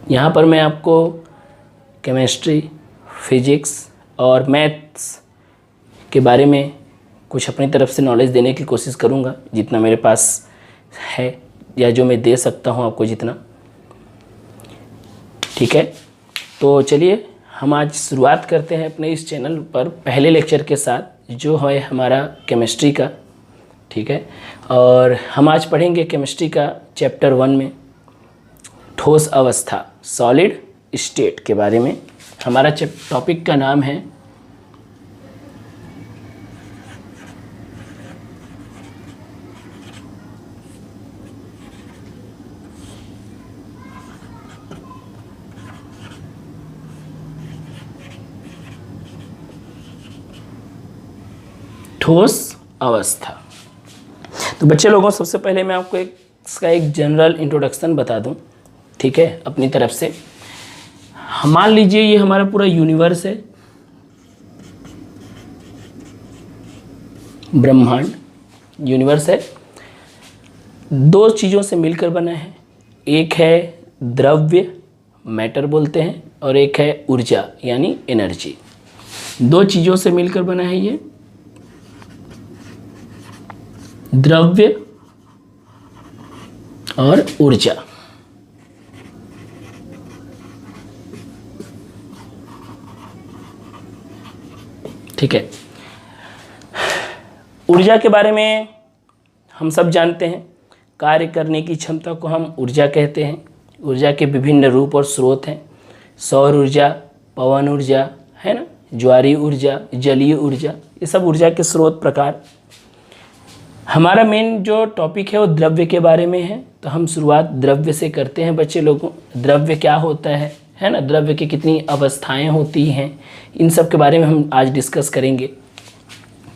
यहाँ पर मैं आपको केमिस्ट्री, फिजिक्स और मैथ्स के बारे में कुछ अपनी तरफ से नॉलेज देने की कोशिश करूँगा, जितना मेरे पास है या जो मैं दे सकता हूँ आपको जितना। ठीक है, तो चलिए हम आज शुरुआत करते हैं अपने इस चैनल पर पहले लेक्चर के साथ, जो है हमारा केमिस्ट्री का। ठीक है, और हम आज पढ़ेंगे केमिस्ट्री का चैप्टर 1 में ठोस अवस्था, सॉलिड स्टेट के बारे में। हमारा टॉपिक का नाम है ठोस अवस्था। तो बच्चे लोगों, सबसे पहले मैं आपको इसका एक जनरल इंट्रोडक्शन बता दूं, ठीक है, अपनी तरफ से। मान लीजिए ये हमारा पूरा यूनिवर्स है, ब्रह्मांड यूनिवर्स है, दो चीज़ों से मिलकर बना है। एक है द्रव्य, मैटर बोलते हैं, और एक है ऊर्जा यानी एनर्जी। दो चीज़ों से मिलकर बना है ये, द्रव्य और ऊर्जा। ठीक है, ऊर्जा के बारे में हम सब जानते हैं, कार्य करने की क्षमता को हम ऊर्जा कहते हैं। ऊर्जा के विभिन्न रूप और स्रोत हैं, सौर ऊर्जा, पवन ऊर्जा, है ना, ज्वारीय ऊर्जा, जलीय ऊर्जा, ये सब ऊर्जा के स्रोत प्रकार। हमारा मेन जो टॉपिक है वो द्रव्य के बारे में है, तो हम शुरुआत द्रव्य से करते हैं बच्चे लोगों। द्रव्य क्या होता है ना, द्रव्य की कितनी अवस्थाएं होती हैं, इन सब के बारे में हम आज डिस्कस करेंगे।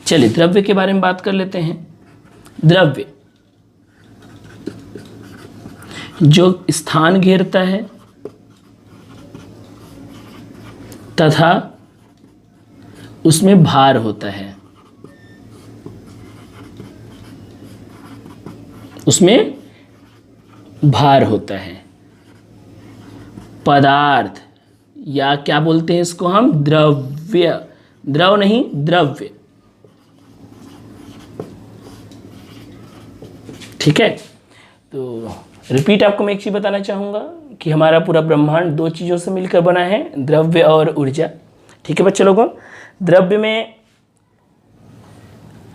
चलिए द्रव्य के बारे में बात कर लेते हैं। द्रव्य जो स्थान घेरता है तथा उसमें भार होता है, उसमें भार होता है। पदार्थ या क्या बोलते हैं इसको हम, द्रव्य, द्रव नहीं द्रव्य। ठीक है, तो रिपीट आपको मैं एक चीज बताना चाहूंगा कि हमारा पूरा ब्रह्मांड दो चीजों से मिलकर बना है, द्रव्य और ऊर्जा। ठीक है बच्चे लोगों, द्रव्य में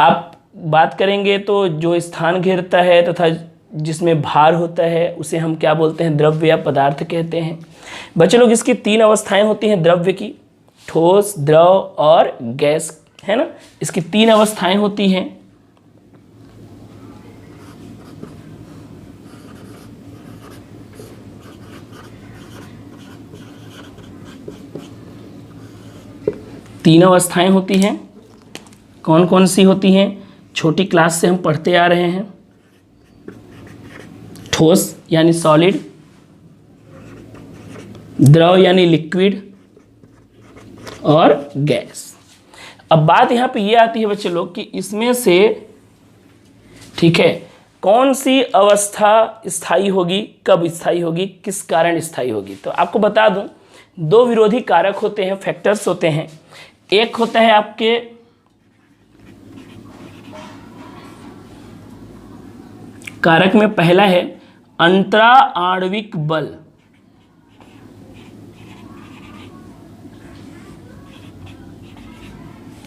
आप बात करेंगे तो जो स्थान घेरता है तथा जिसमें भार होता है उसे हम क्या बोलते हैं, द्रव्य या पदार्थ कहते हैं। बच्चे लोग, इसकी तीन अवस्थाएं होती हैं द्रव्य की, ठोस, द्रव और गैस, है ना। इसकी तीन अवस्थाएं होती हैं। तीन अवस्थाएं होती हैं, कौन कौन सी होती हैं, छोटी क्लास से हम पढ़ते आ रहे हैं। ठोस यानी सॉलिड, द्रव यानी लिक्विड, और गैस। अब बात यहां पे ये आती है बच्चे लोग कि इसमें से, ठीक है, कौन सी अवस्था स्थायी होगी, कब स्थायी होगी, किस कारण स्थायी होगी। तो आपको बता दूं, दो विरोधी कारक होते हैं, फैक्टर्स होते हैं। एक होता है आपके कारक में पहला है अंतरा आणविक बल।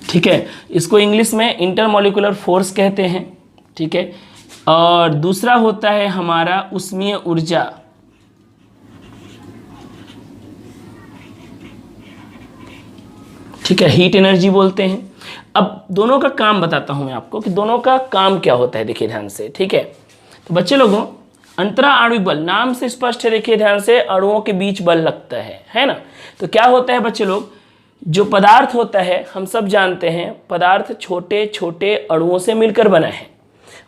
ठीक है, इसको इंग्लिश में इंटरमोलिकुलर फोर्स कहते हैं। ठीक है, और दूसरा होता है हमारा उष्मीय ऊर्जा। ठीक है, हीट एनर्जी बोलते हैं। अब दोनों का काम बताता हूं मैं आपको कि दोनों का काम क्या होता है, देखिए ध्यान से। ठीक है, तो बच्चे लोगों, अंतरा आणविक बल नाम से स्पष्ट है, देखिए ध्यान से, अणुओं के बीच बल लगता है ना। तो क्या होता है बच्चे लोग, जो पदार्थ होता है हम सब जानते हैं, पदार्थ छोटे छोटे अणुओं से मिलकर बना है,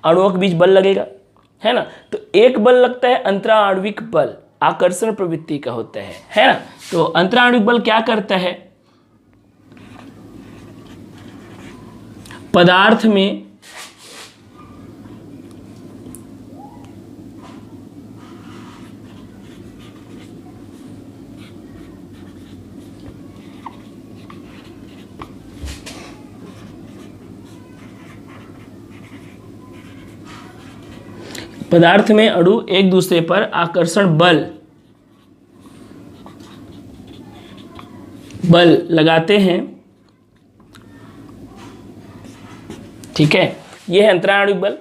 अणुओं के बीच बल लगेगा, है ना। तो एक बल लगता है अंतरा आणविक बल, आकर्षण प्रवृत्ति का होता है ना। तो अंतरा आणविक बल क्या करता है, पदार्थ में पदार्थ में अणु एक दूसरे पर आकर्षण बल लगाते हैं, ठीक है, यह है अंतराणविक बल।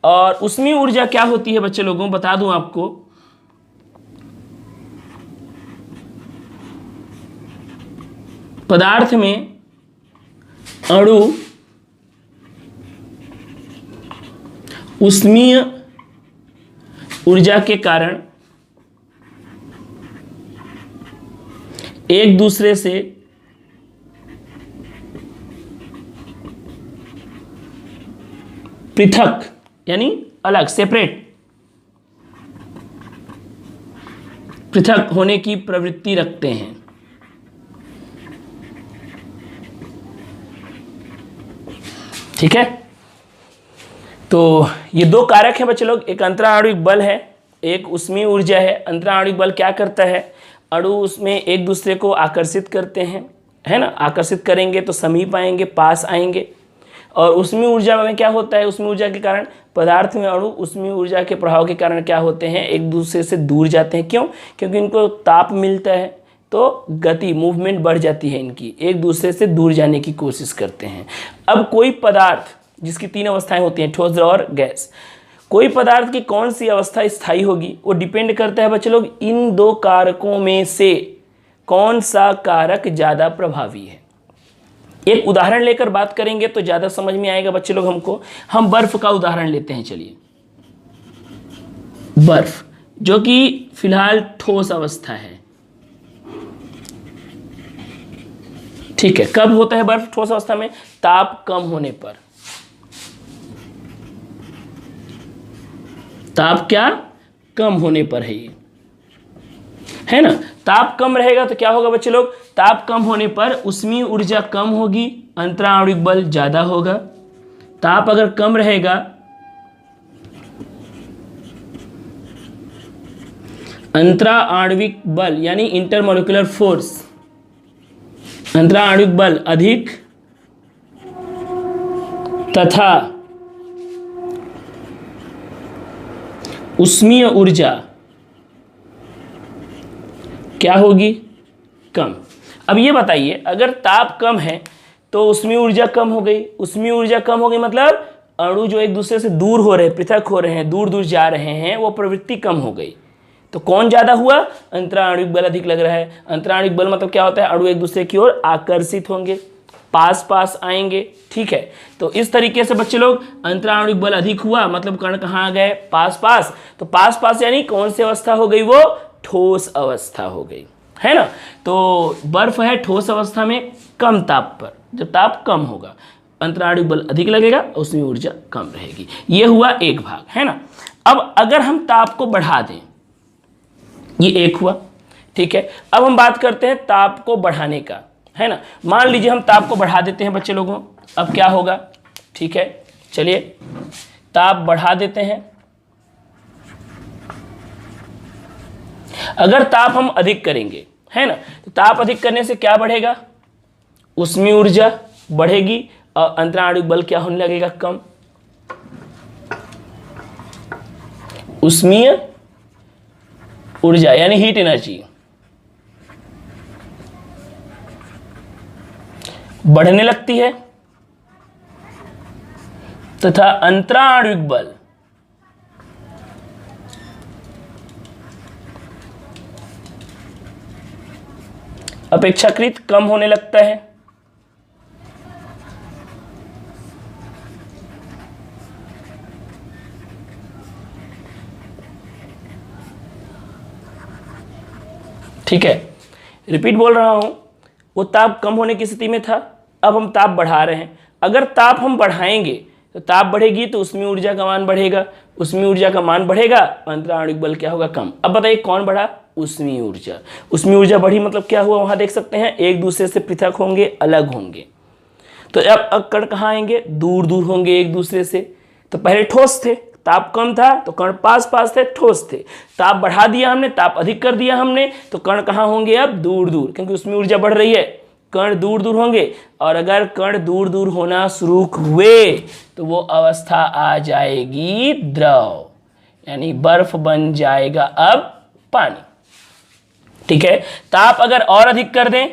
और उसमें ऊर्जा क्या होती है बच्चे लोगों, बता दूं आपको, पदार्थ में अणु ऊष्मीय ऊर्जा के कारण एक दूसरे से पृथक यानी अलग, सेपरेट, पृथक होने की प्रवृत्ति रखते हैं। ठीक है, तो ये दो कारक हैं बच्चे लोग, एक अंतराणविक बल है, एक ऊष्मीय ऊर्जा है। अंतराणविक बल क्या करता है, अणु उसमें एक दूसरे को आकर्षित करते हैं, है ना, आकर्षित करेंगे तो समीप आएंगे, पास आएंगे। और ऊष्मीय ऊर्जा में क्या होता है, ऊष्मीय ऊर्जा के कारण पदार्थ में अणु ऊष्मीय ऊर्जा के प्रभाव के कारण क्या होते हैं, एक दूसरे से दूर जाते हैं। क्यों, क्योंकि इनको ताप मिलता है तो गति, मूवमेंट बढ़ जाती है इनकी, एक दूसरे से दूर जाने की कोशिश करते हैं। अब कोई पदार्थ जिसकी तीन अवस्थाएं होती हैं, ठोस, द्रव और गैस, कोई पदार्थ की कौन सी अवस्था स्थायी होगी वो डिपेंड करता है बच्चे लोग इन दो कारकों में से कौन सा कारक ज़्यादा प्रभावी है। एक उदाहरण लेकर बात करेंगे तो ज़्यादा समझ में आएगा बच्चे लोग हमको। हम बर्फ का उदाहरण लेते हैं, चलिए, बर्फ जो कि फिलहाल ठोस अवस्था है, ठीक है। कब होता है बर्फ ठोस अवस्था में, ताप कम होने पर। ताप क्या कम होने पर है ये, है ना। ताप कम रहेगा तो क्या होगा बच्चे लोग, ताप कम होने पर ऊष्मीय ऊर्जा कम होगी, अंतराणविक बल ज्यादा होगा। ताप अगर कम रहेगा, अंतराणविक बल यानी इंटरमोलिकुलर फोर्स, अंतराणविक बल अधिक तथा ऊष्मीय ऊर्जा क्या होगी, कम। अब ये बताइए, अगर ताप कम है तो ऊष्मीय ऊर्जा कम हो गई, ऊष्मीय ऊर्जा कम हो गई मतलब अणु जो एक दूसरे से दूर हो रहे हैं, पृथक हो रहे हैं, दूर दूर जा रहे हैं, वो प्रवृत्ति कम हो गई। तो कौन ज्यादा हुआ, अंतराणविक बल अधिक लग रहा है। अंतराणविक बल मतलब क्या होता है, अणु एक दूसरे की ओर आकर्षित होंगे, पास पास आएंगे, ठीक है। तो इस तरीके से बच्चे लोग अंतराणविक बल अधिक हुआ मतलब कण कहाँ गए, पास पास। तो पास पास यानी कौन सी अवस्था हो गई, वो ठोस अवस्था हो गई, है ना। तो बर्फ है ठोस अवस्था में कम ताप पर, जब ताप कम होगा अंतराणविक बल अधिक लगेगा, उसमें ऊर्जा कम रहेगी। ये हुआ एक भाग, है ना। अब अगर हम ताप को बढ़ा दें, ये एक हुआ, ठीक है। अब हम बात करते हैं ताप को बढ़ाने का, है ना। मान लीजिए हम ताप को बढ़ा देते हैं बच्चे लोगों, अब क्या होगा, ठीक है, चलिए ताप बढ़ा देते हैं। अगर ताप हम अधिक करेंगे, है ना, तो ताप अधिक करने से क्या बढ़ेगा, ऊष्मीय ऊर्जा बढ़ेगी और अंतराणविक बल क्या होने लगेगा, कम। ऊष्मीय ऊर्जा यानी हीट एनर्जी बढ़ने लगती है तथा अंतराणविक बल अपेक्षाकृत कम होने लगता है। ठीक है, रिपीट बोल रहा हूं, वो ताप कम होने की स्थिति में था, अब हम ताप बढ़ा रहे हैं। अगर ताप हम बढ़ाएंगे तो ताप बढ़ेगी तो उसमें ऊर्जा का मान बढ़ेगा, उसमें ऊर्जा का मान बढ़ेगा, अंतराणविक बल क्या होगा, कम। अब बताइए कौन बढ़ा, उसमें ऊर्जा। उसमें ऊर्जा बढ़ी मतलब क्या हुआ, वहां देख सकते हैं एक दूसरे से पृथक होंगे, अलग होंगे। तो अब कण कहाँ आएंगे, दूर दूर होंगे एक दूसरे से। तो पहले ठोस थे, ताप कम था तो कण पास पास थे, ठोस थे। ताप बढ़ा दिया हमने, ताप अधिक कर दिया हमने, तो कण कहाँ होंगे, अब दूर दूर, क्योंकि उसमें ऊर्जा बढ़ रही है, कण दूर दूर होंगे। और अगर कण दूर दूर होना शुरू हुए तो वो अवस्था आ जाएगी द्रव, यानी बर्फ बन जाएगा अब पानी। ठीक है, ताप अगर और अधिक कर दें,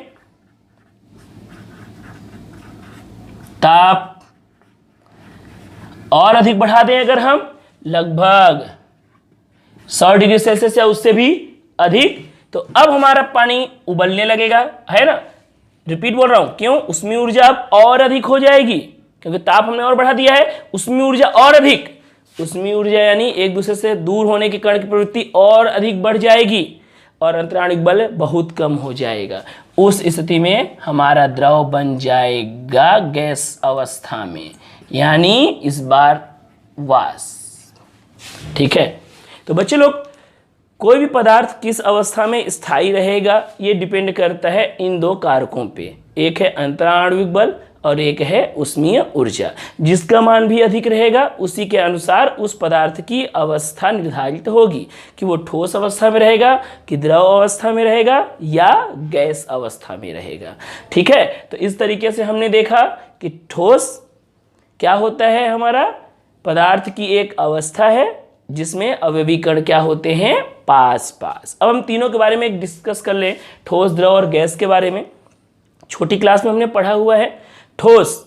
ताप और अधिक बढ़ा दें अगर हम लगभग 100 डिग्री सेल्सियस या उससे भी अधिक, तो अब हमारा पानी उबलने लगेगा, है ना। रिपीट बोल रहा हूं, क्यों? उसमें ऊर्जा अब और अधिक हो जाएगी, क्योंकि ताप हमने और बढ़ा दिया है, उसमें ऊर्जा और अधिक, उसमें ऊर्जा यानी एक दूसरे से दूर होने के कण की प्रवृत्ति और अधिक बढ़ जाएगी और अंतराणिक बल बहुत कम हो जाएगा। उस स्थिति में हमारा द्रव बन जाएगा गैस अवस्था में, यानी इस बार वाष्प। ठीक है, तो बच्चे लोग, कोई भी पदार्थ किस अवस्था में स्थायी रहेगा ये डिपेंड करता है इन दो कारकों पे, एक है अंतराणविक बल और एक है उष्मीय ऊर्जा। जिसका मान भी अधिक रहेगा उसी के अनुसार उस पदार्थ की अवस्था निर्धारित होगी कि वो ठोस अवस्था में रहेगा, कि द्रव अवस्था में रहेगा या गैस अवस्था में रहेगा। ठीक है, तो इस तरीके से हमने देखा कि ठोस क्या होता है, हमारा पदार्थ की एक अवस्था है जिसमें अवयवी कण क्या होते हैं, पास पास। अब हम तीनों के बारे में डिस्कस कर लें, ठोस, द्रव और गैस के बारे में। छोटी क्लास में हमने पढ़ा हुआ है, ठोस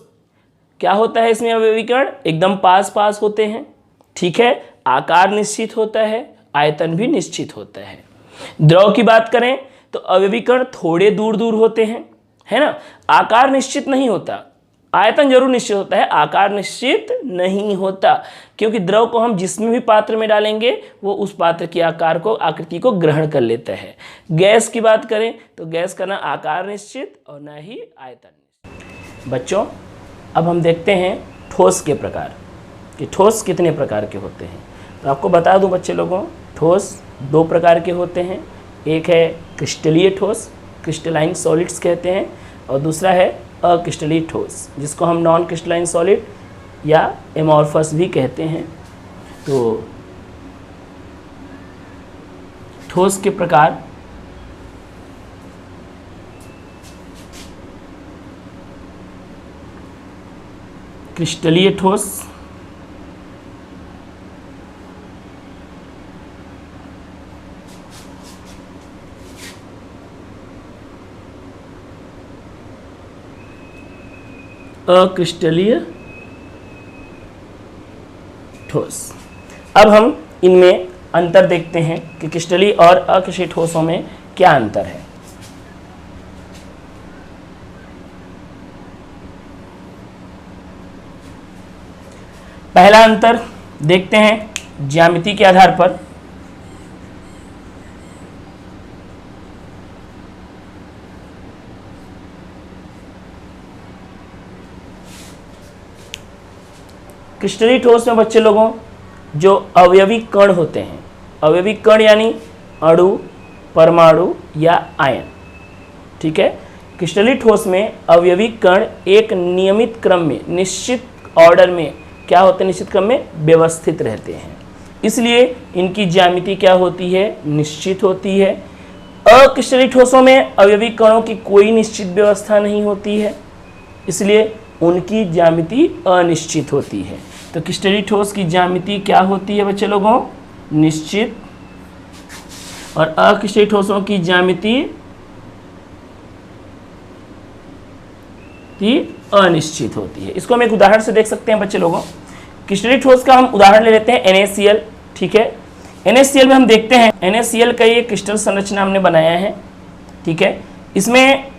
क्या होता है, इसमें अवयवी कण एकदम पास पास होते हैं। ठीक है, आकार निश्चित होता है, आयतन भी निश्चित होता है। द्रव की बात करें तो अवयवी कण थोड़े दूर दूर होते हैं, है ना। आकार निश्चित नहीं होता, आयतन जरूर निश्चित होता है, आकार निश्चित नहीं होता, क्योंकि द्रव को हम जिसमें भी पात्र में डालेंगे वो उस पात्र के आकार को, आकृति को ग्रहण कर लेता है। गैस की बात करें तो गैस का ना आकार निश्चित और ना ही आयतन निश्चित। बच्चों, अब हम देखते हैं ठोस के प्रकार, कि ठोस कितने प्रकार के होते हैं। तो आपको बता दूं बच्चे लोगों, ठोस दो प्रकार के होते हैं, एक है क्रिस्टलीय ठोस, क्रिस्टलाइन सॉलिड्स कहते हैं, और दूसरा है अक्रिस्टलीय ठोस, जिसको हम नॉन क्रिस्टलाइन सॉलिड या एमॉर्फस भी कहते हैं। तो ठोस के प्रकार क्रिस्टलीय ठोस, अक्रिस्टलीय ठोस। अब हम इनमें अंतर देखते हैं कि क्रिस्टलीय और अक्रिस्टलीय ठोसों में क्या अंतर है। पहला अंतर देखते हैं ज्यामिति के आधार पर। क्रिस्टलीय ठोस में बच्चे लोगों जो अवयवी कण होते हैं, अवयवी कण यानी अणु, परमाणु या आयन। ठीक है, क्रिस्टलीय ठोस में अवयवी कण एक नियमित क्रम में, निश्चित ऑर्डर में क्या होते हैं, निश्चित क्रम में व्यवस्थित रहते हैं, इसलिए इनकी ज्यामिति क्या होती है, निश्चित होती है। अक्रिस्टलीय ठोसों में अवयवी कणों की कोई निश्चित व्यवस्था नहीं होती है, इसलिए उनकी ज्यामिति अनिश्चित होती है। तो क्रिस्टलीय ठोस की ज्यामिति क्या होती है बच्चे लोगों, निश्चित, और अक्रिस्टलीय ठोसों की ज्यामिति अनिश्चित होती है। इसको हम एक उदाहरण से देख सकते हैं बच्चे लोगों। क्रिस्टलीय ठोस का हम उदाहरण ले लेते हैं NaCl। ठीक है, NaCl में हम देखते हैं NaCl का ये क्रिस्टल संरचना हमने बनाया है। ठीक है, इसमें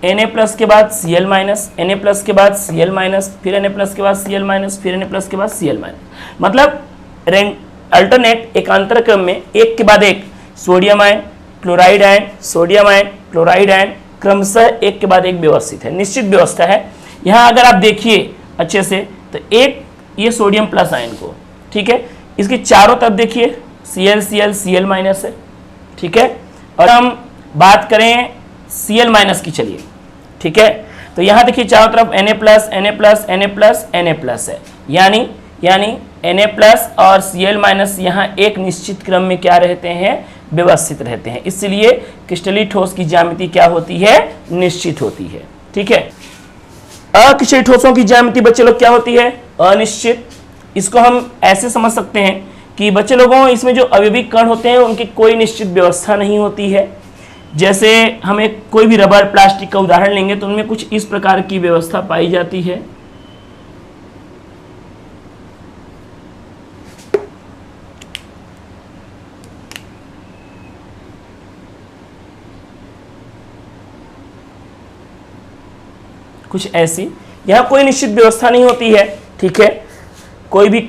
Na+ के बाद Cl-, Na+ के बाद Cl-, फिर Na+ के बाद Cl-, फिर Na+ के बाद Cl-, मतलब अल्टरनेट एकांतर क्रम में एक के बाद एक sodium ion, chloride ion, sodium ion, chloride ion क्रमशः एक के बाद एक व्यवस्थित है, निश्चित व्यवस्था है। यहाँ अगर आप देखिए अच्छे से तो एक ये सोडियम प्लस आयन को, ठीक है, इसके चारों तरफ देखिए Cl, Cl है। ठीक है, और हम बात करें Cl- की, चलिए ठीक है, तो यहाँ देखिए चारों तरफ Na+ है, यानी Na+ और Cl- यहाँ एक निश्चित क्रम में क्या रहते हैं, व्यवस्थित रहते हैं, इसलिए क्रिस्टलीय ठोस की ज्यामिति क्या होती है, निश्चित होती है। ठीक है, अक्रिस्टलीय ठोसों की ज्यामिति बच्चे लोग क्या होती है, अनिश्चित। इसको हम ऐसे समझ सकते हैं कि बच्चे लोगों इसमें जो अवयवी कण होते हैं उनकी कोई निश्चित व्यवस्था नहीं होती है। जैसे हम एक कोई भी रबर प्लास्टिक का उदाहरण लेंगे तो उनमें कुछ इस प्रकार की व्यवस्था पाई जाती है। कुछ ऐसी, यहाँ कोई निश्चित व्यवस्था नहीं होती है, ठीक है। कोई भी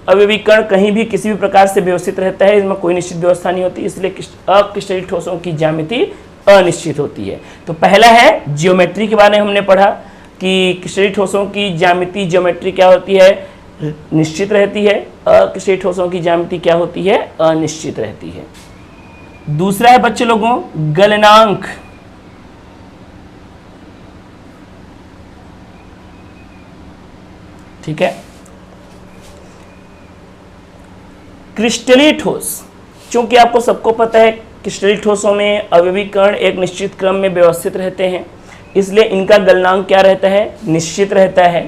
अवयवी कण कहीं भी किसी भी प्रकार से व्यवस्थित रहता है, इसमें कोई निश्चित व्यवस्था नहीं होती, इसलिए अक्रिस्टलीय ठोसों की ज्यामिति अनिश्चित होती है। तो पहला है ज्योमेट्री के बारे में हमने पढ़ा कि क्रिस्टलीय ठोसों की ज्यामिति ज्योमेट्री क्या होती है, निश्चित रहती है। अक्रिस्टलीय ठोसों की ज्यामिति क्या होती है, अनिश्चित रहती है। दूसरा है बच्चे लोगों गलनांक। ठीक है, क्रिस्टलीय ठोस, चूंकि आपको सबको पता है क्रिस्टलीय ठोसों में अवयवी कण एक निश्चित क्रम में व्यवस्थित रहते हैं, इसलिए इनका गलनांक क्या रहता है, निश्चित रहता है।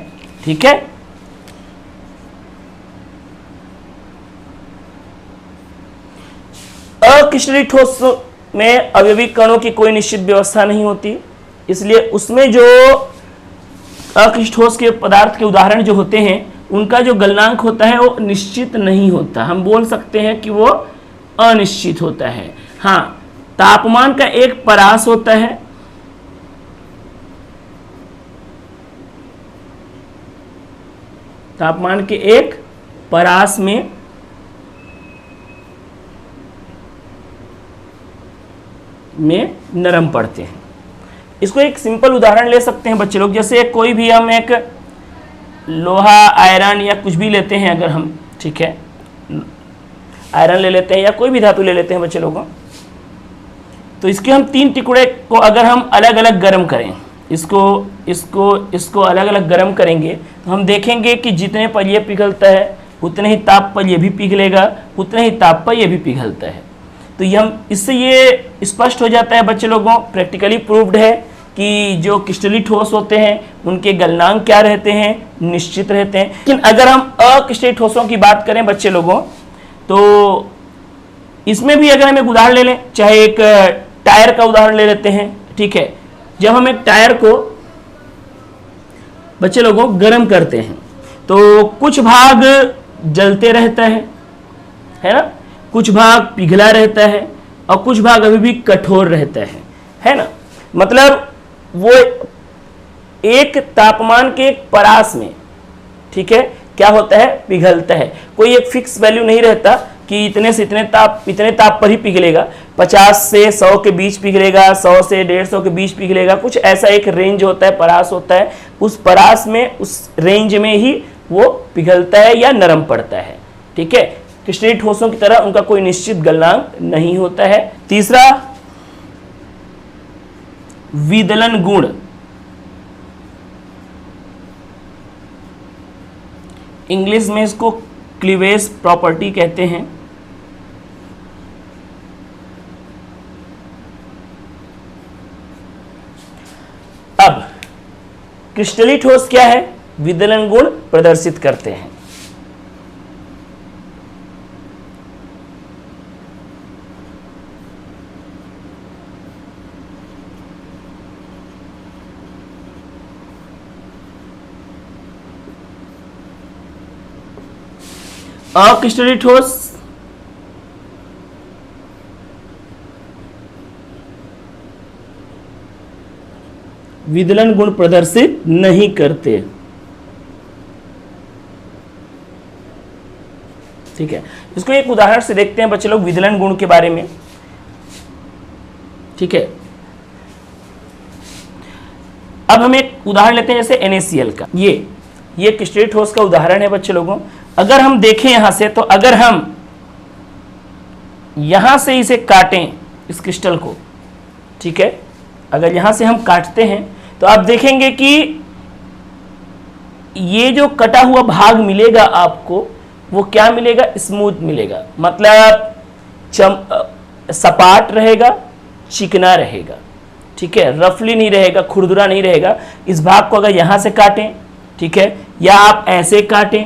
ठीक है, अक्रिस्टलीय ठोस में अवयवी कणों की कोई निश्चित व्यवस्था नहीं होती, इसलिए उसमें जो अक्रिस्टलीय ठोस के पदार्थ के उदाहरण जो होते हैं उनका जो गलनांक होता है वो निश्चित नहीं होता, हम बोल सकते हैं कि वो अनिश्चित होता है। हाँ, तापमान का एक परास होता है, तापमान के एक परास में नरम पड़ते हैं। इसको एक सिंपल उदाहरण ले सकते हैं बच्चे लोग, जैसे कोई भी हम एक लोहा आयरन या कुछ भी लेते हैं अगर हम, ठीक है, आयरन ले लेते हैं या कोई भी धातु ले लेते हैं बच्चे लोगों, तो इसके हम 3 टुकड़े को अगर हम अलग अलग गर्म करें, इसको अलग अलग गर्म करेंगे तो हम देखेंगे कि जितने पर ये पिघलता है उतने ही ताप पर ये भी पिघलेगा, उतने ही ताप पर ये भी पिघलता है। तो ये हम इससे ये स्पष्ट हो जाता है बच्चे लोगों, प्रैक्टिकली प्रूव्ड है कि जो क्रिस्टलीय ठोस होते हैं उनके गलनांक क्या रहते हैं, निश्चित रहते हैं। लेकिन अगर हम अक्रिस्टलीय ठोसों की बात करें बच्चे लोगों, तो इसमें भी अगर हम एक उदाहरण ले लें, चाहे एक टायर का उदाहरण ले लेते हैं। ठीक है, जब हम एक टायर को बच्चे लोगों गर्म करते हैं तो कुछ भाग जलते रहता है ना, कुछ भाग पिघला रहता है और कुछ भाग अभी भी कठोर रहता है ना। मतलब वो एक तापमान के एक परास में, ठीक है, क्या होता है, पिघलता है। कोई एक फिक्स वैल्यू नहीं रहता कि इतने से इतने ताप पर ही पिघलेगा, 50 से 100 के बीच पिघलेगा, 100 से 150 के बीच पिघलेगा, कुछ ऐसा एक रेंज होता है, परास होता है, उस परास में, उस रेंज में ही वो पिघलता है या नरम पड़ता है। ठीक है, क्रिस्टलीय ठोसों की तरह उनका कोई निश्चित गलनांक नहीं होता है। तीसरा विदलन गुण। इंग्लिश में इसको क्लीवेज प्रॉपर्टी कहते हैं। अब क्रिस्टलीय ठोस क्या है, विदलन गुण प्रदर्शित करते हैं। अक्रिस्टलीय ठोस विदलन गुण प्रदर्शित नहीं करते। ठीक है, इसको एक उदाहरण से देखते हैं बच्चे लोग विदलन गुण के बारे में। ठीक है, अब हम एक उदाहरण लेते हैं जैसे NaCl का। ये क्रिस्टलीय ठोस का उदाहरण है बच्चे लोगों। अगर हम देखें यहां से, तो अगर हम यहां से इसे काटें इस क्रिस्टल को, ठीक है, अगर यहां से हम काटते हैं तो आप देखेंगे कि ये जो कटा हुआ भाग मिलेगा आपको, वो क्या मिलेगा, स्मूथ मिलेगा, मतलब सपाट रहेगा, चिकना रहेगा। ठीक है, रफली नहीं रहेगा, खुरदुरा नहीं रहेगा। इस भाग को अगर यहां से काटें, ठीक है, या आप ऐसे काटें,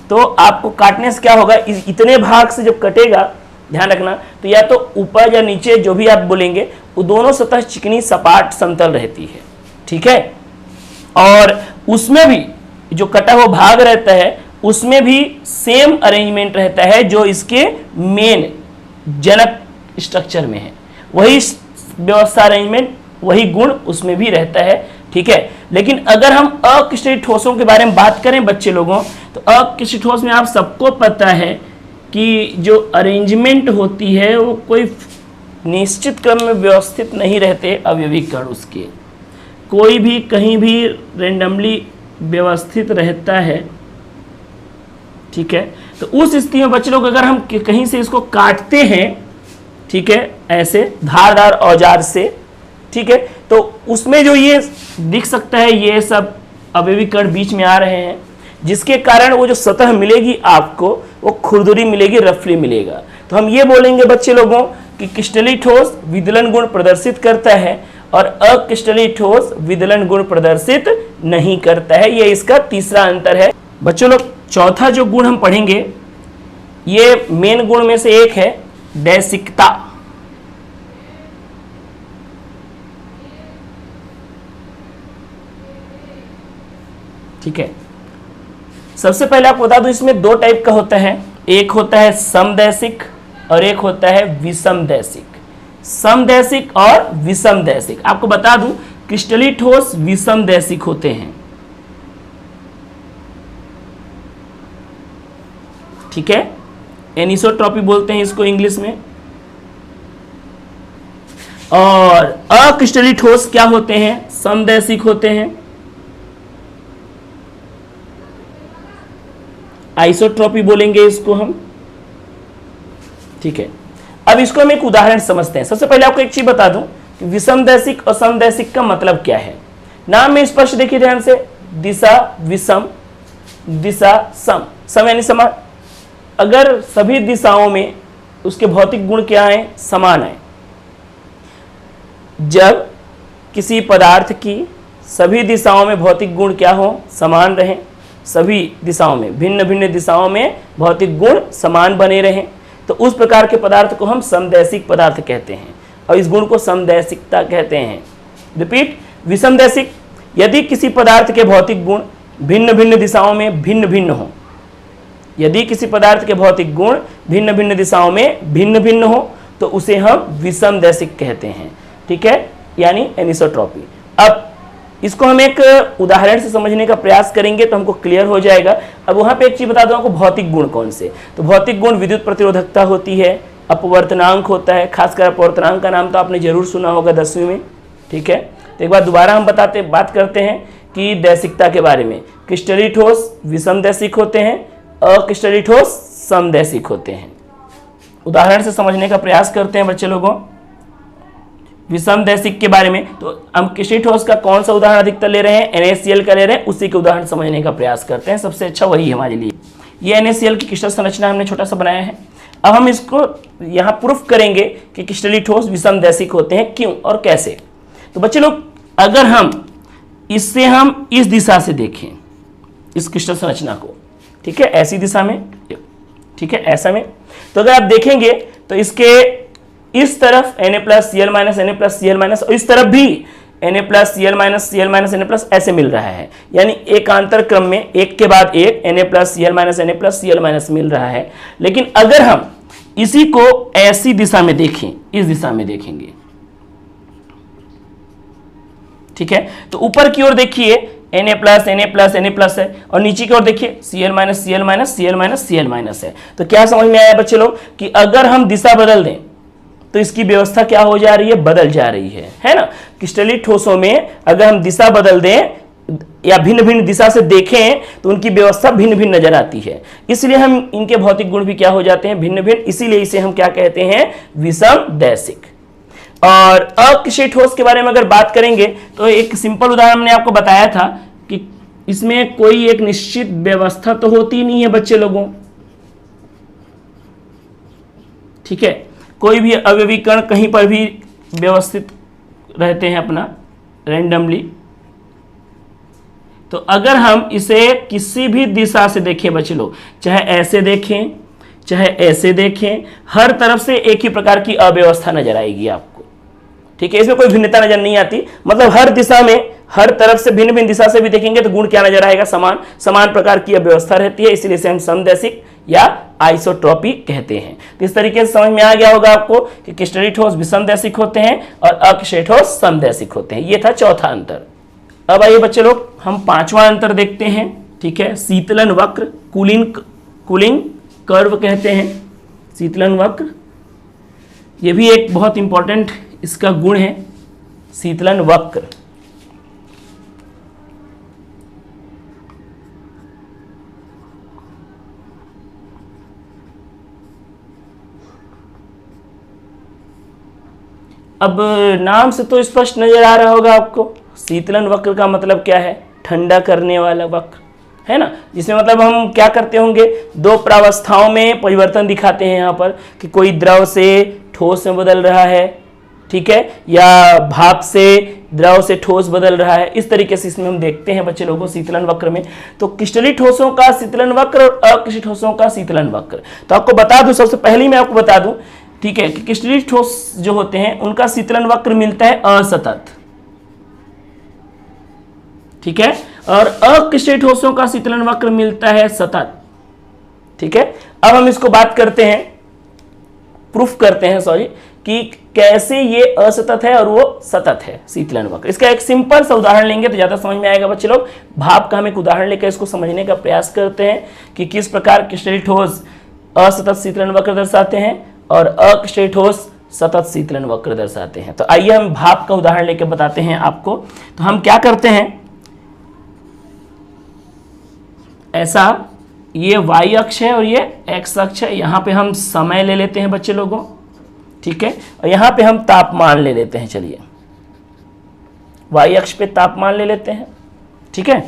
तो आपको काटने से क्या होगा, इतने भाग से जब कटेगा, ध्यान रखना, तो या तो ऊपर या नीचे जो भी आप बोलेंगे, वो दोनों सतह चिकनी सपाट समतल रहती है, ठीक है। और उसमें भी जो कटा हुआ भाग रहता है उसमें भी सेम अरेंजमेंट रहता है जो इसके मेन जनक स्ट्रक्चर में है, वही व्यवस्था अरेंजमेंट, वही गुण उसमें भी रहता है, ठीक है। लेकिन अगर हम अक्रिस्टलीय ठोसों के बारे में बात करें बच्चे लोगों, तो अक्रिस्टलीय ठोस में आप सबको पता है कि जो अरेंजमेंट होती है वो कोई निश्चित क्रम में व्यवस्थित नहीं रहते अवयविक कण, उसके कोई भी कहीं भी रेंडमली व्यवस्थित रहता है, ठीक है। तो उस स्थिति में बच्चे लोग अगर हम कहीं से इसको काटते हैं, ठीक है, ऐसे धारदार औजार से, ठीक है, तो उसमें जो ये दिख सकता है ये सब अवयवी कण बीच में आ रहे हैं, जिसके कारण वो जो सतह मिलेगी आपको वो खुरदुरी मिलेगी, रफली मिलेगा। तो हम ये बोलेंगे बच्चे लोगों कि क्रिस्टलीय ठोस विदलन गुण प्रदर्शित करता है और अक्रिस्टलीय ठोस विदलन गुण प्रदर्शित नहीं करता है, ये इसका तीसरा अंतर है। बच्चों लोग चौथा जो गुण हम पढ़ेंगे ये मेन गुण में से एक है डैसिकता, ठीक है। सबसे पहले आपको बता दूं इसमें दो टाइप का होता है, एक होता है समदैशिक और एक होता है विषमदैशिक। समदैशिक और विषमदैशिक, आपको बता दूं क्रिस्टलीय ठोस विषमदैशिक होते हैं, ठीक है, एनिसोट्रॉपी बोलते हैं इसको इंग्लिश में। और अक्रिस्टलीय ठोस क्या होते हैं, समदैशिक होते हैं, आइसोट्रॉपी बोलेंगे इसको हम, ठीक है। अब इसको हम एक उदाहरण समझते हैं। सबसे पहले आपको एक चीज बता दूं कि विषमदैशिक और समदैशिक का मतलब क्या है। नाम में स्पष्ट देखिए ध्यान से, दिशा विषम, दिशा सम, सम यानी समान। अगर सभी दिशाओं में उसके भौतिक गुण क्या है, समान है। जब किसी पदार्थ की सभी दिशाओं में भौतिक गुण क्या हो, समान रहें, सभी दिशाओं में, भिन्न भिन्न दिशाओं में भौतिक गुण समान बने रहें, तो उस प्रकार के पदार्थ को हम समदैशिक पदार्थ कहते हैं और इस गुण को समदैशिकता कहते हैं। रिपीट, विषमदैशिक, यदि किसी पदार्थ के भौतिक गुण भिन्न भिन्न दिशाओं में भिन्न भिन्न हो, यदि किसी पदार्थ के भौतिक गुण भिन्न भिन्न दिशाओं में भिन्न भिन्न हो तो उसे हम विषमदैशिक कहते हैं, ठीक है, यानी एनिसोट्रॉपी। अब इसको हम एक उदाहरण से समझने का प्रयास करेंगे तो हमको क्लियर हो जाएगा। अब वहां पे एक चीज बता दूं आपको, भौतिक गुण कौन से, तो भौतिक गुण विद्युत प्रतिरोधकता होती है, अपवर्तनांक होता है, खासकर अपवर्तनांक का नाम तो आपने जरूर सुना होगा 10वीं में, ठीक है। तो एक बार दोबारा हम बात करते हैं कि दैशिकता के बारे में। क्रिस्टलीय ठोस विषमदैशिक होते हैं, अक्रिस्टलीय ठोस समदैशिक होते हैं। उदाहरण से समझने का प्रयास करते हैं बच्चे लोगों विषमदैशिक के बारे में। तो हम क्रिस्टलीय ठोस का कौन सा उदाहरण अधिकतर ले रहे हैं, NaCl का ले रहे हैं, उसी के उदाहरण समझने का प्रयास करते हैं, सबसे अच्छा वही है हमारे लिए। ये NaCl की क्रिस्टल संरचना हमने छोटा सा बनाया है। अब हम इसको यहाँ प्रूफ करेंगे कि क्रिस्टलीय ठोस विषमदैशिक होते हैं, क्यों और कैसे। तो बच्चे लोग अगर हम इस दिशा से देखें इस क्रिस्टल संरचना को, ठीक है, ऐसी दिशा में, ठीक है, ऐसा में, तो अगर आप देखेंगे तो इसके इस तरफ Na+Cl- Na+Cl- और इस तरफ भी Na+Cl- ऐसे मिल रहा है, यानी एकांतर क्रम में एक के बाद एक Na+Cl- मिल रहा है। लेकिन अगर हम इसी को ऐसी दिशा में देखें, इस दिशा में देखेंगे, ठीक है, तो ऊपर की ओर देखिए Na+ है और नीचे की ओर देखिए Cl- है। तो क्या समझ में आया बच्चे लोग कि अगर हम दिशा बदल दें तो इसकी व्यवस्था क्या हो जा रही है, बदल जा रही है ना। क्रिस्टलीय ठोसों में अगर हम दिशा बदल दें या भिन्न भिन्न दिशा से देखें तो उनकी व्यवस्था भिन्न भिन्न नजर आती है, इसलिए हम इनके भौतिक गुण भी क्या हो जाते हैं, भिन्न भिन्न, इसीलिए इसे हम क्या कहते हैं, विषमदैशिक। और अक्रिस्टलीय ठोस के बारे में अगर बात करेंगे तो एक सिंपल उदाहरण मैंने आपको बताया था कि इसमें कोई एक निश्चित व्यवस्था तो होती नहीं है बच्चे लोगों, ठीक है, कोई भी अवयवी कण कहीं पर भी व्यवस्थित रहते हैं अपना रैंडमली। तो अगर हम इसे किसी भी दिशा से देखें बच्चे लोग, चाहे ऐसे देखें चाहे ऐसे देखें, हर तरफ से एक ही प्रकार की अव्यवस्था नजर आएगी आपको। ठीक है, इसमें कोई भिन्नता नजर नहीं आती, मतलब हर दिशा में, हर तरफ से भिन्न भिन्न दिशा से भी देखेंगे तो गुण क्या नजर आएगा, समान समान प्रकार की अव्यवस्था रहती है, इसीलिए इसे हम समदैशिक या आइसोट्रॉपी कहते हैं। तो इस तरीके से समझ में आ गया होगा आपको कि क्रिस्टलीय ठोस विषमदैशिक होते हैं और अक्रिस्टलीय ठोस समदैशिक होते हैं। ये था चौथा अंतर। अब आइए बच्चे लोग हम पांचवा अंतर देखते हैं। ठीक है, शीतलन वक्र, कूलिंग कर्व कहते हैं, शीतलन वक्र। ये भी एक बहुत इंपॉर्टेंट इसका गुण है, शीतलन वक्र। अब नाम से तो स्पष्ट नजर आ रहा होगा आपको, शीतलन वक्र का मतलब क्या है, ठंडा करने वाला वक्र, है ना। जिसमें मतलब हम क्या करते होंगे, दो प्रावस्थाओं में परिवर्तन दिखाते हैं यहाँ पर, कि कोई द्रव से ठोस में बदल रहा है, ठीक है, या भाप से द्रव से ठोस बदल रहा है। इस तरीके से इसमें हम देखते हैं बच्चे लोगों शीतलन वक्र में। तो क्रिस्टलीय ठोसों का शीतलन वक्र और अक्रिस्टलीय ठोसों का शीतलन वक्र। तो आपको बता दूं, सबसे पहले मैं आपको बता दूं, ठीक है, कि क्रिस्टलीय ठोस जो होते हैं उनका शीतलन वक्र मिलता है असतत, ठीक है, और अक्रिस्टलीय ठोसों का शीतलन वक्र मिलता है सतत। ठीक है, अब हम इसको बात करते हैं, प्रूफ करते हैं, सॉरी, कि कैसे ये असतत है और वो सतत है शीतलन वक्र। इसका एक सिंपल सा उदाहरण लेंगे तो ज्यादा समझ में आएगा बच्चे लोग। भाप का हम एक उदाहरण लेकर इसको समझने का प्रयास करते हैं कि किस प्रकार क्रिस्टलीय ठोस असतत शीतलन वक्र दर्शाते हैं और अक्रिस्टलीय ठोस सतत शीतलन वक्र दर्शाते हैं। तो आइए हम भाप का उदाहरण लेकर बताते हैं आपको। तो हम क्या करते हैं, ऐसा ये y अक्ष है और ये x अक्ष है, यहाँ पे हम समय ले लेते हैं बच्चे लोगों, ठीक है, और यहाँ पे हम तापमान ले लेते हैं। चलिए y अक्ष पे तापमान ले लेते हैं, ठीक है।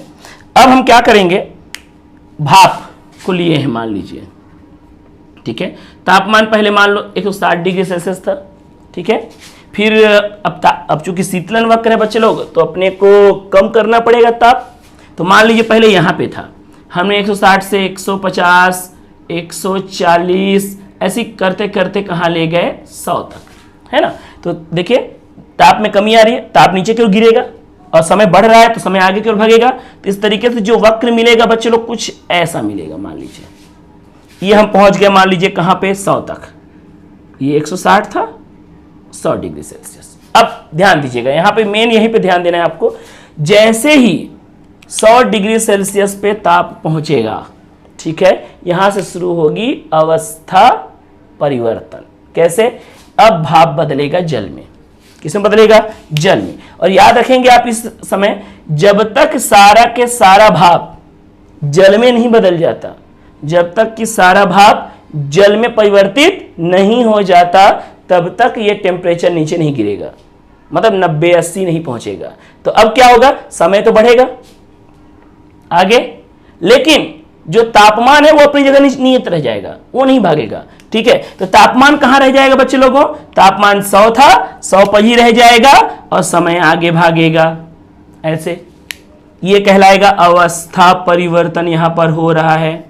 अब हम क्या करेंगे, भाप को लिए हैं मान लीजिए, ठीक है, तापमान पहले मान लो 160 डिग्री सेल्सियस था, ठीक है। फिर अब चूंकि शीतलन वक्र है बच्चे लोग, तो अपने को कम करना पड़ेगा ताप। तो मान लीजिए पहले यहाँ पे था, हमने 160 से 150, 140 ऐसी करते करते कहाँ ले गए, 100 तक, है ना। तो देखिए ताप में कमी आ रही है, ताप नीचे की ओर गिरेगा, और समय बढ़ रहा है तो समय आगे की ओर भागेगा। तो इस तरीके से जो वक्र मिलेगा बच्चे लोग कुछ ऐसा मिलेगा। मान लीजिए ये हम पहुंच गए, मान लीजिए कहाँ पे, 100 तक। ये 160 था, 100 डिग्री सेल्सियस। अब ध्यान दीजिएगा, यहाँ पे मेन यहीं पे ध्यान देना है आपको। जैसे ही 100 डिग्री सेल्सियस पे ताप पहुंचेगा, ठीक है, यहां से शुरू होगी अवस्था परिवर्तन। कैसे, अब भाप बदलेगा जल में। किसमें बदलेगा, जल में। और याद रखेंगे आप इस समय, जब तक सारा के सारा भाप जल में नहीं बदल जाता, जब तक कि सारा भाप जल में परिवर्तित नहीं हो जाता, तब तक ये टेम्परेचर नीचे नहीं गिरेगा, मतलब 90-80 नहीं पहुंचेगा। तो अब क्या होगा, समय तो बढ़ेगा आगे, लेकिन जो तापमान है वो अपनी जगह नियत रह जाएगा, वो नहीं भागेगा। ठीक है, तो तापमान कहां रह जाएगा बच्चे लोगों, तापमान 100 था, 100 पर ही रह जाएगा और समय आगे भागेगा। ऐसे ये कहलाएगा अवस्था परिवर्तन यहां पर हो रहा है।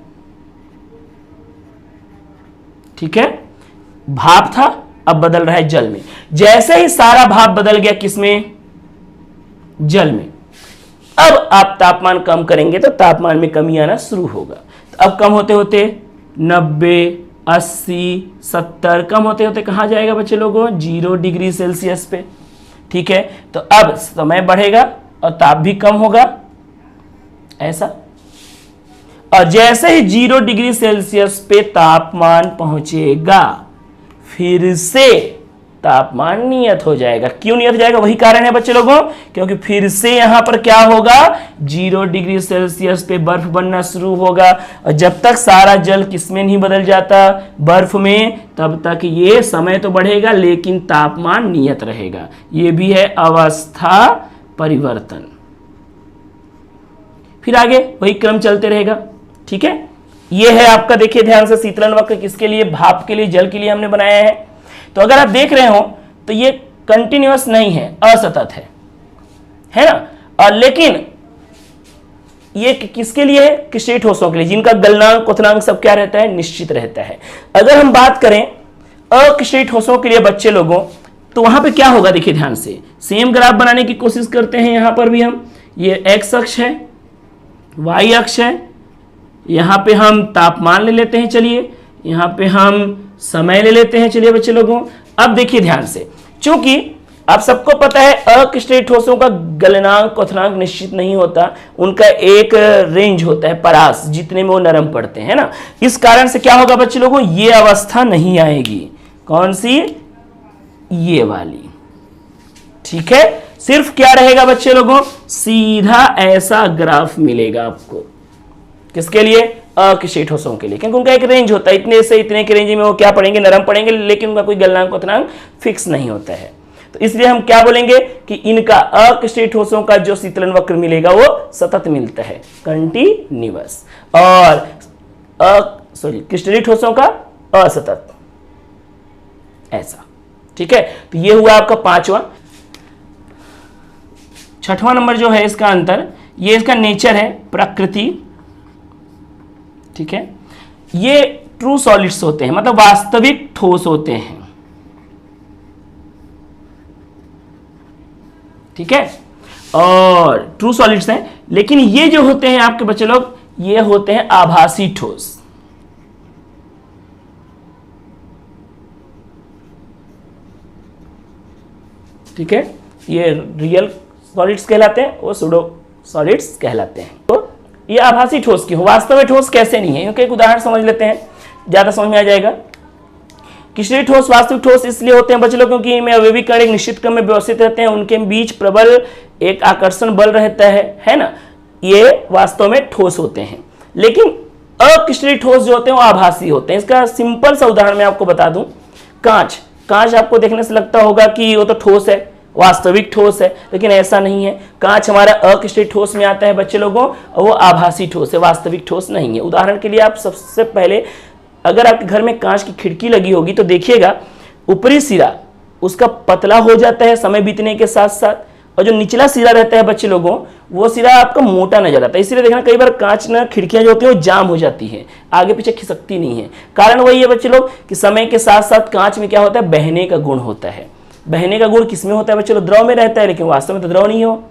ठीक है, भाप था, अब बदल रहा है जल में। जैसे ही सारा भाप बदल गया किसमें, जल में। अब आप तापमान कम करेंगे तो तापमान में कमी आना शुरू होगा। तो अब कम होते होते 90, 80, 70 कम होते होते कहाँ जाएगा बच्चे लोगों, 0 डिग्री सेल्सियस पे। ठीक है, तो अब समय बढ़ेगा और ताप भी कम होगा, ऐसा। और जैसे ही 0 डिग्री सेल्सियस पे तापमान पहुंचेगा, फिर से तापमान नियत हो जाएगा। क्यों नियत हो जाएगा, वही कारण है बच्चे लोगों, क्योंकि फिर से यहां पर क्या होगा, 0 डिग्री सेल्सियस पे बर्फ बनना शुरू होगा। और जब तक सारा जल किसमें नहीं बदल जाता, बर्फ में, तब तक ये समय तो बढ़ेगा लेकिन तापमान नियत रहेगा। ये भी है अवस्था परिवर्तन। फिर आगे वही क्रम चलते रहेगा। ठीक है, ये है आपका, देखिए ध्यान से, शीतलन वक्र किसके लिए, भाप के लिए, जल के लिए हमने बनाया है। तो अगर आप देख रहे हो तो ये कंटिन्यूअस नहीं है, असतत है ना। और लेकिन ये किसके लिए है? क्रिस्टलीय ठोसों के लिए, जिनका गलनांक क्वथनांक सब क्या रहता है? निश्चित रहता है। अगर हम बात करें अक्रिस्टलीय ठोसों के लिए बच्चे लोगों, तो वहां पे क्या होगा? देखिए ध्यान से, सेम ग्राफ बनाने की कोशिश करते हैं। यहां पर भी हम, ये एक्स अक्ष है, वाई अक्ष है, यहां पे हम तापमान ले लेते हैं, चलिए यहां पे हम समय ले लेते हैं, चलिए बच्चे लोगों। अब देखिए ध्यान से, चूंकि आप सबको पता है अक्रिस्टलीय ठोसों का गलनांक क्वथनांक निश्चित नहीं होता, उनका एक रेंज होता है परास, जितने में वो नरम पड़ते हैं ना। इस कारण से क्या होगा बच्चे लोगों? ये अवस्था नहीं आएगी। कौन सी? ये वाली। ठीक है, सिर्फ क्या रहेगा बच्चे लोगों? सीधा ऐसा ग्राफ मिलेगा आपको। किसके लिए? अक्रिस्टलीय ठोसों के लिए, क्योंकि उनका एक रेंज होता है, इतने से इतने के रेंज में वो क्या पड़ेंगे? नरम पड़ेंगे, लेकिन उनका कोई गलनांक क्वथनांक फिक्स नहीं होता है। तो इसलिए हम क्या बोलेंगे कि इनका अक्रिस्टलीय ठोसों का जो शीतलन वक्र मिलेगा वो सतत मिलता है, कंटिन्यूअस, और क्रिस्टलीय ठोसों का असतत, ऐसा। ठीक है, तो ये हुआ आपका पांचवा। छठवां नंबर जो है इसका अंतर, ये इसका नेचर है, प्रकृति। ठीक है, ये ट्रू सॉलिड्स होते हैं, मतलब वास्तविक ठोस होते हैं। ठीक है, और ट्रू सॉलिड्स हैं, लेकिन ये जो होते हैं आपके बच्चे लोग, ये होते हैं आभासी ठोस। ठीक है, ये रियल सॉलिड्स कहलाते हैं, वो सूडो सॉलिड्स कहलाते हैं। तो ये आभासी ठोस क्यों? वास्तव में ठोस कैसे नहीं है? क्योंकि एक उदाहरण समझ लेते हैं, ज्यादा समझ में आ जाएगा। क्रिस्टलीय ठोस वास्तविक ठोस इसलिए होते हैं बच्चे लोग, क्योंकि इनमें अवयवी कण एक निश्चित क्रम में व्यवस्थित रहते हैं, उनके बीच प्रबल एक आकर्षण बल रहता है ना। ये वास्तव में ठोस होते हैं। लेकिन अक्रिस्टलीय ठोस जो होते हैं वो आभासी होते हैं। इसका सिंपल सा उदाहरण मैं आपको बता दूं, कांच। कांच आपको देखने से लगता होगा कि वो तो ठोस है, वास्तविक ठोस है, लेकिन ऐसा नहीं है। कांच हमारा अक्रिस्टलीय ठोस में आता है बच्चे लोगों, और वो आभासी ठोस है, वास्तविक ठोस नहीं है। उदाहरण के लिए आप सबसे पहले, अगर आपके घर में कांच की खिड़की लगी होगी तो देखिएगा ऊपरी सिरा उसका पतला हो जाता है समय बीतने के साथ साथ, और जो निचला सिरा रहता है बच्चे लोगों, वो सिरा आपका मोटा नजर आता है। इसलिए देखना कई बार कांच ना खिड़कियां जो होती हैं वो जाम हो जाती हैं, आगे पीछे खिसकती नहीं है। कारण वही है बच्चे लोग कि समय के साथ साथ कांच में क्या होता है? बहने का गुण होता है। बहने का गुण किसमें होता है बच्चे लोग? द्रव में रहता है, लेकिन वास्तव में तो द्रव नहीं हो,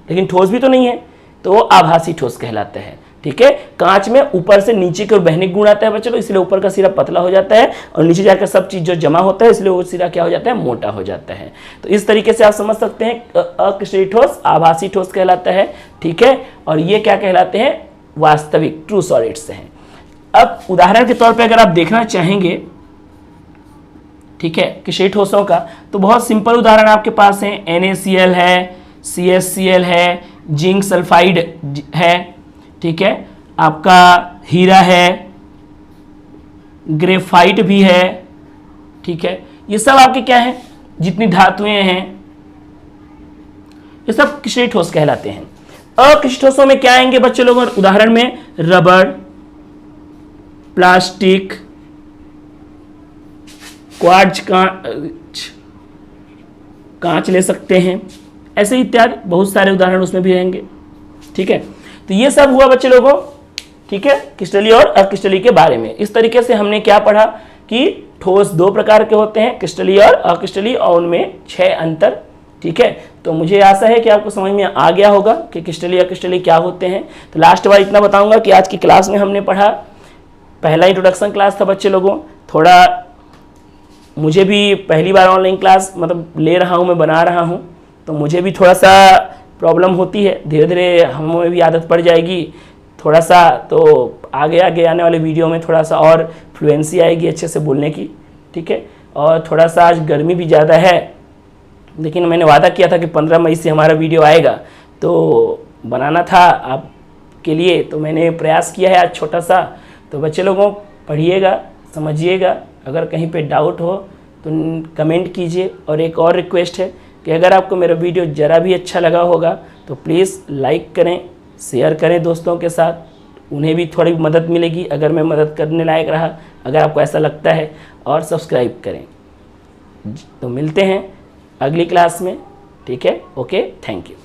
लेकिन ठोस भी तो नहीं है, तो वो आभासी ठोस कहलाता है। ठीक है, कांच में ऊपर से नीचे की ओर बहने गुण आता है बच्चे लोग, इसलिए ऊपर का सिरा पतला हो जाता है और नीचे जाकर सब चीज जो जमा होता है, इसलिए वो सिरा क्या हो जाता है? मोटा हो जाता है। तो इस तरीके से आप समझ सकते हैं अक्रिस्टलीय ठोस आभासी ठोस कहलाता है। ठीक है, और ये क्या कहलाते हैं? वास्तविक ट्रू सॉलिड्स हैं। अब उदाहरण के तौर पर अगर आप देखना चाहेंगे, ठीक है, क्रिस्टलीय ठोसों का, तो बहुत सिंपल उदाहरण आपके पास है। NaCl है, CSCl है, जिंक सल्फाइड है, ठीक है, आपका हीरा है, ग्रेफाइट भी है। ठीक है, ये सब आपके क्या है? जितनी धातुएं हैं ये सब क्रिस्टलीय ठोस कहलाते हैं। अक्रिस्टलीय ठोसों में क्या आएंगे बच्चे लोगों? उदाहरण में रबर, प्लास्टिक, क्वार्ट्ज कांच ले सकते हैं, ऐसे इत्यादि बहुत सारे उदाहरण उसमें भी रहेंगे। ठीक है, तो ये सब हुआ बच्चे लोगों, ठीक है, क्रिस्टलीय और अक्रिस्टलीय के बारे में। इस तरीके से हमने क्या पढ़ा कि ठोस दो प्रकार के होते हैं, क्रिस्टलीय और अक्रिस्टलीय, और उनमें 6 अंतर। ठीक है, तो मुझे आशा है कि आपको समझ में आ गया होगा कि क्रिस्टलीय अक्रिस्टलीय क्या होते हैं। तो लास्ट बार इतना बताऊंगा कि आज की क्लास में हमने पढ़ा, पहला इंट्रोडक्शन क्लास था बच्चे लोगों। थोड़ा मुझे भी पहली बार ऑनलाइन क्लास मतलब ले रहा हूँ, मैं बना रहा हूँ, तो मुझे भी थोड़ा सा प्रॉब्लम होती है। धीरे धीरे हमें भी आदत पड़ जाएगी थोड़ा सा, तो आगे आगे आने वाले वीडियो में थोड़ा सा और फ्लुएंसी आएगी अच्छे से बोलने की। ठीक है, और थोड़ा सा आज गर्मी भी ज़्यादा है, लेकिन मैंने वादा किया था कि 15 मई से हमारा वीडियो आएगा, तो बनाना था आपके लिए, तो मैंने प्रयास किया है आज छोटा सा। तो बच्चे लोगों पढ़िएगा, समझिएगा, अगर कहीं पे डाउट हो तो कमेंट कीजिए। और एक और रिक्वेस्ट है कि अगर आपको मेरा वीडियो ज़रा भी अच्छा लगा होगा तो प्लीज़ लाइक करें, शेयर करें दोस्तों के साथ, उन्हें भी थोड़ी मदद मिलेगी अगर मैं मदद करने लायक रहा, अगर आपको ऐसा लगता है, और सब्सक्राइब करें। तो मिलते हैं अगली क्लास में। ठीक है, ओके, थैंक यू।